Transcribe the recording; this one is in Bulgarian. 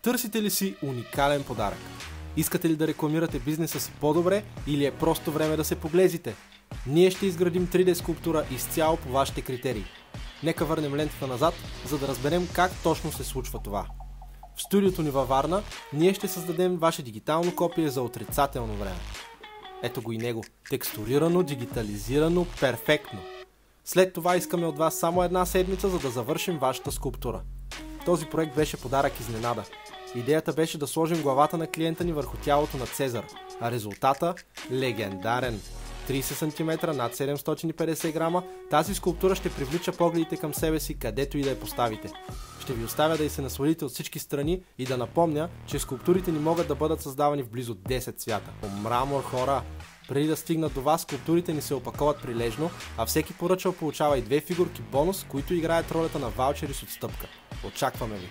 Търсите ли си уникален подарък? Искате ли да рекламирате бизнеса си по-добре или е просто време да се поглезите? Ние ще изградим 3D скулптура изцяло по вашите критерии. Нека върнем лентата назад, за да разберем как точно се случва това. В студиото ни във Варна ние ще създадем ваше дигитално копие за отрицателно време. Ето го и него. Текстурирано, дигитализирано, перфектно. След това искаме от вас само една седмица, за да завършим вашата скулптура. Този проект беше подарък изненада. Идеята беше да сложим главата на клиента ни върху тялото на Цезар, а резултата – легендарен. 30 см над 750 грама, тази скулптура ще привлича погледите към себе си, където и да я поставите. Ще ви оставя да й се насладите от всички страни и да напомня, че скулптурите ни могат да бъдат създавани в близо 10 цвята. О, мрамор, хора! Преди да стигнат до вас, скулптурите ни се опаковат прилежно, а всеки поръчал получава и 2 фигурки бонус, които играят ролята на ваучери с отстъпка. Очакваме ви!